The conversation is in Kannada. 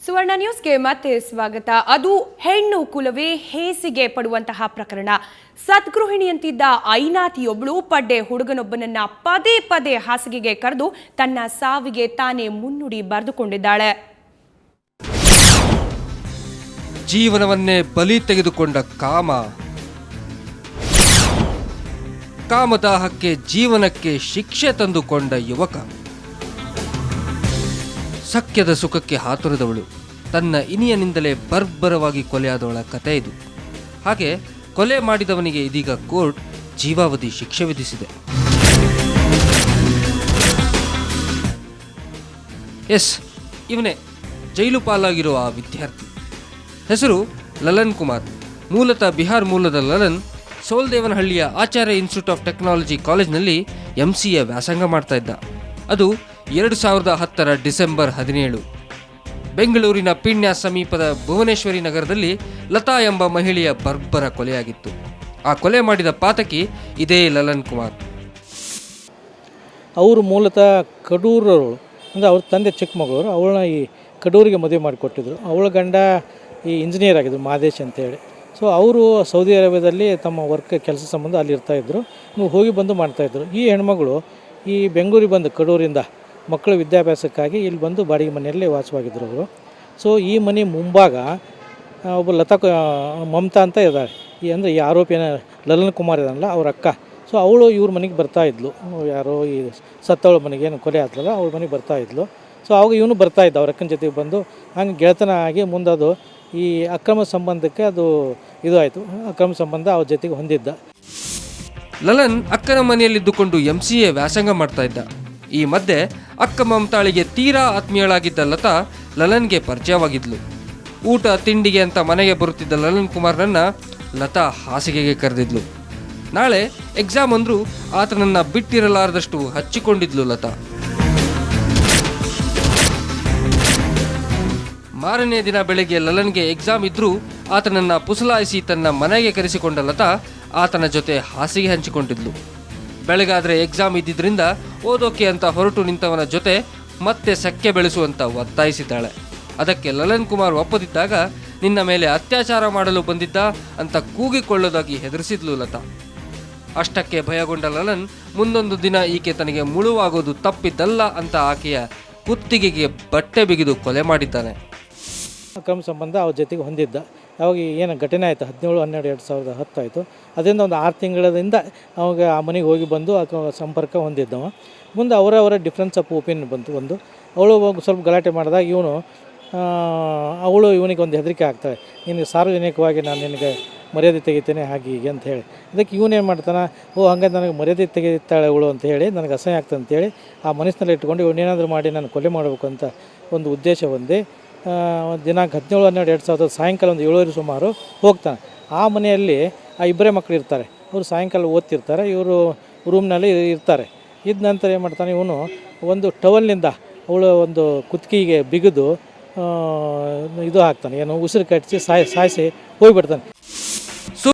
ಸುವರ್ಣ ನ್ಯೂಸ್ಗೆ ಮತ್ತೆ ಸ್ವಾಗತ. ಅದು ಹೆಣ್ಣು ಕುಲವೇ ಹೇಸಿಗೆ ಪಡುವಂತಹ ಪ್ರಕರಣ. ಸದ್ಗೃಹಿಣಿಯಂತಿದ್ದ ಐನಾತಿಯೊಬ್ಬಳು ಪಡ್ಡೆ ಹುಡುಗನೊಬ್ಬನನ್ನ ಪದೇ ಪದೇ ಹಾಸಿಗೆಗೆ ಕರೆದು ತನ್ನ ಸಾವಿಗೆ ತಾನೇ ಮುನ್ನುಡಿ ಬರೆದುಕೊಂಡಿದ್ದಾಳೆ. ಜೀವನವನ್ನೇ ಬಲಿ ತೆಗೆದುಕೊಂಡ ಕಾಮದಾಹಕ್ಕೆ ಜೀವನಕ್ಕೆ ಶಿಕ್ಷೆ ತಂದುಕೊಂಡ ಯುವಕ. ಸಖ್ಯದ ಸುಖಕ್ಕೆ ಹಾತುರದವಳು, ತನ್ನ ಇನಿಯನಿಂದಲೇ ಬರ್ಬರವಾಗಿ ಕೊಲೆಯಾದವಳ ಕತೆ ಇದು. ಹಾಗೆ ಕೊಲೆ ಮಾಡಿದವನಿಗೆ ಇದೀಗ ಕೋರ್ಟ್ ಜೀವಾವಧಿ ಶಿಕ್ಷೆ ವಿಧಿಸಿದೆ. ಇವನೇ ಜೈಲು ಪಾಲಾಗಿರುವ ಆ ವಿದ್ಯಾರ್ಥಿ. ಹೆಸರು ಲಲನ್ ಕುಮಾರ್. ಮೂಲತಃ ಬಿಹಾರ್ ಮೂಲದ ಲಲನ್ ಸೋಲ್ದೇವನಹಳ್ಳಿಯ ಆಚಾರ್ಯ ಇನ್ಸ್ಟಿಟ್ಯೂಟ್ ಆಫ್ ಟೆಕ್ನಾಲಜಿ ಕಾಲೇಜ್ನಲ್ಲಿ MCA ವ್ಯಾಸಂಗ ಮಾಡ್ತಾ ಇದ್ದ. ಅದು 2010 ಡಿಸೆಂಬರ್ 17. ಬೆಂಗಳೂರಿನ ಪಿಣ್ಯ ಸಮೀಪದ ಭುವನೇಶ್ವರಿ ನಗರದಲ್ಲಿ ಲತಾ ಎಂಬ ಮಹಿಳೆಯ ಬರ್ಬರ ಕೊಲೆಯಾಗಿತ್ತು. ಆ ಕೊಲೆ ಮಾಡಿದ ಪಾತಕಿ ಇದೇ ಲಲನ್ ಕುಮಾರ್. ಅವರು ಮೂಲತಃ ಕಡೂರವರು, ಅಂದರೆ ಅವ್ರ ತಂದೆ ಚಿಕ್ಕಮಗಳೂರು. ಅವಳನ್ನ ಈ ಕಡೂರಿಗೆ ಮದುವೆ ಮಾಡಿಕೊಟ್ಟಿದ್ರು. ಅವಳ ಗಂಡ ಈ ಇಂಜಿನಿಯರ್ ಆಗಿದ್ರು, ಮಾದೇಶ್ ಅಂತೇಳಿ. ಸೊ ಅವರು ಸೌದಿ ಅರೇಬಿಯಾದಲ್ಲಿ ತಮ್ಮ ಕೆಲಸ ಸಂಬಂಧ ಅಲ್ಲಿ ಇರ್ತಾಯಿದ್ರು. ಹೋಗಿ ಬಂದು ಮಾಡ್ತಾಯಿದ್ರು. ಈ ಹೆಣ್ಮಗಳು ಈ ಬೆಂಗಳೂರಿಗೆ ಬಂದು ಕಡೂರಿಂದ ಮಕ್ಕಳ ವಿದ್ಯಾಭ್ಯಾಸಕ್ಕಾಗಿ ಇಲ್ಲಿ ಬಂದು ಬಾಡಿಗೆ ಮನೆಯಲ್ಲೇ ವಾಸವಾಗಿದ್ದರು ಅವರು. ಸೊ ಈ ಮನೆ ಮುಂಭಾಗ ಒಬ್ಬ ಮಮತಾ ಅಂತ ಇದ್ದಾರೆ. ಅಂದರೆ ಈ ಆರೋಪಿನ ಲಲನ್ ಕುಮಾರ್ ಇದ್ದಾನಲ್ಲ, ಅವ್ರ ಅಕ್ಕ. ಸೊ ಅವಳು ಇವ್ರ ಮನೆಗೆ ಬರ್ತಾಯಿದ್ಲು. ಯಾರೋ ಈ ಸತ್ತವಳ ಮನೆಗೆ ಏನು ಕೊಲೆ ಆಗ್ತಲ್ಲ, ಅವಳ ಮನೆಗೆ ಬರ್ತಾಯಿದ್ಲು. ಸೊ ಅವಾಗ ಇವನು ಬರ್ತಾಯಿದ್ದ ಅವ್ರ ಅಕ್ಕನ ಜೊತೆಗೆ ಬಂದು. ಹಂಗೆ ಗೆಳೆತನ ಆಗಿ ಮುಂದದು ಈ ಅಕ್ರಮ ಸಂಬಂಧಕ್ಕೆ ಅದು ಇದು ಆಯಿತು. ಅಕ್ರಮ ಸಂಬಂಧ ಅವ್ರ ಜೊತೆಗೆ ಹೊಂದಿದ್ದ. ಲಲನ್ ಅಕ್ಕನ ಮನೆಯಲ್ಲಿದ್ದುಕೊಂಡು MCA ವ್ಯಾಸಂಗ ಮಾಡ್ತಾ ಇದ್ದ. ಈ ಮಧ್ಯೆ ಅಕ್ಕ ಮಮತಾಳಿಗೆ ತೀರಾ ಆತ್ಮೀಯಳಾಗಿದ್ದ ಲತಾ ಲಲನ್ಗೆ ಪರಿಚಯವಾಗಿದ್ಲು. ಊಟ ತಿಂಡಿಗೆ ಅಂತ ಮನೆಗೆ ಬರುತ್ತಿದ್ದ ಲಲನ್ ಕುಮಾರ್ನನ್ನ ಲತಾ ಹಾಸಿಗೆಗೆ ಕರೆದಿದ್ಲು. ನಾಳೆ ಎಕ್ಸಾಮ್ ಅಂದ್ರೂ ಆತನನ್ನ ಬಿಟ್ಟಿರಲಾರದಷ್ಟು ಹಚ್ಚಿಕೊಂಡಿದ್ಲು ಲತಾ. ಮಾರನೇ ದಿನ ಬೆಳಗ್ಗೆ ಲಲನ್ಗೆ ಎಕ್ಸಾಮ್ ಇದ್ರೂ ಆತನನ್ನ ಪುಸಲಾಯಿಸಿ ತನ್ನ ಮನೆಗೆ ಕರೆಸಿಕೊಂಡ ಲತಾ ಆತನ ಜೊತೆ ಹಾಸಿಗೆ ಹಂಚಿಕೊಂಡಿದ್ಲು. ಬೆಳಗಾದ್ರೆ ಎಕ್ಸಾಮ್ ಇದ್ದಿದ್ರಿಂದ ಓದೋಕೆ ಅಂತ ಹೊರಟು ನಿಂತವನ ಜೊತೆ ಮತ್ತೆ ಸಖ್ಯ ಬೆಳೆಸುವಂತ ಒತ್ತಾಯಿಸಿದ್ದಾಳೆ. ಅದಕ್ಕೆ ಲಲನ್ ಕುಮಾರ್ ಒಪ್ಪದಿದ್ದಾಗ ನಿನ್ನ ಮೇಲೆ ಅತ್ಯಾಚಾರ ಮಾಡಲು ಬಂದಿದ್ದ ಅಂತ ಕೂಗಿಕೊಳ್ಳೋದಾಗಿ ಹೆದರಿಸಿದ್ಲು ಲತಾ. ಅಷ್ಟಕ್ಕೆ ಭಯಗೊಂಡ ಲಲನ್ ಮುಂದೊಂದು ದಿನ ಈಕೆ ತನಗೆ ಮುಳುವಾಗೋದು ತಪ್ಪಿದ್ದಲ್ಲ ಅಂತ ಆಕೆಯ ಕುತ್ತಿಗೆಗೆ ಬಟ್ಟೆ ಬಿಗಿದು ಕೊಲೆ ಮಾಡಿದ್ದಾನೆ. ಅಕ್ರಮ ಸಂಬಂಧ ಅವ್ರ ಜೊತೆಗೆ ಹೊಂದಿದ್ದ. ಅವಾಗ ಏನು ಘಟನೆ ಆಯಿತು 17/12/2010 ಆಯಿತು. ಅದರಿಂದ ಒಂದು 6 ತಿಂಗಳಿಂದ ಅವಾಗ ಆ ಮನೆಗೆ ಹೋಗಿ ಬಂದು ಸಂಪರ್ಕ ಹೊಂದಿದ್ದವ. ಮುಂದೆ ಅವರ ಡಿಫ್ರೆನ್ಸ್ ಆಫ್ ಒಪಿನಿಯನ್ ಬಂತು. ಅವಳು ಸ್ವಲ್ಪ ಗಲಾಟೆ ಮಾಡಿದಾಗ ಅವಳು ಇವನಿಗೆ ಒಂದು ಹೆದರಿಕೆ ಆಗ್ತಾಳೆ. ನಿನಗೆ ಸಾರ್ವಜನಿಕವಾಗಿ ನಾನು ನಿನಗೆ ಮರ್ಯಾದೆ ತೆಗಿತೇನೆ ಹಾಗೆ ಹೀಗೆ ಅಂತ ಹೇಳಿ. ಅದಕ್ಕೆ ಇವನೇನು ಮಾಡ್ತಾನೆ, ಹಂಗೆ ನನಗೆ ಮರ್ಯಾದೆ ತೆಗಿತಾಳೆ ಅವಳು ಅಂತ ಹೇಳಿ, ನನಗೆ ಅಸಹ್ಯ ಆಗ್ತದೆ ಅಂತೇಳಿ ಆ ಮನಸ್ಸಿನಲ್ಲಿ ಇಟ್ಕೊಂಡು ಇವನೇನಾದರೂ ಮಾಡಿ ನಾನು ಕೊಲೆ ಮಾಡಬೇಕು ಅಂತ ಒಂದು ಉದ್ದೇಶ ಹೊಂದಿ ದಿನಾಂಕ 17/12/2010 ಸಾಯಂಕಾಲ ಒಂದು 7 ಸುಮಾರು ಹೋಗ್ತಾನೆ. ಆ ಮನೆಯಲ್ಲಿ ಆ ಇಬ್ಬರೇ ಮಕ್ಕಳು ಇರ್ತಾರೆ. ಅವರು ಸಾಯಂಕಾಲ ಓದ್ತಿರ್ತಾರೆ, ಇವರು ರೂಮ್ನಲ್ಲಿ ಇರ್ತಾರೆ. ಇದ್ದ ನಂತರ ಏನು ಮಾಡ್ತಾನೆ, ಇವನು ಒಂದು ಟವಲ್ನಿಂದ ಅವಳು ಒಂದು ಕುತ್ತಿಗೆಗೆ ಬಿಗಿದು ಇದು ಹಾಕ್ತಾನೆ, ಏನು ಉಸಿರು ಕಟ್ಟಿಸಿ ಸಾಯಿಸಿ ಹೋಗಿಬಿಡ್ತಾನೆ.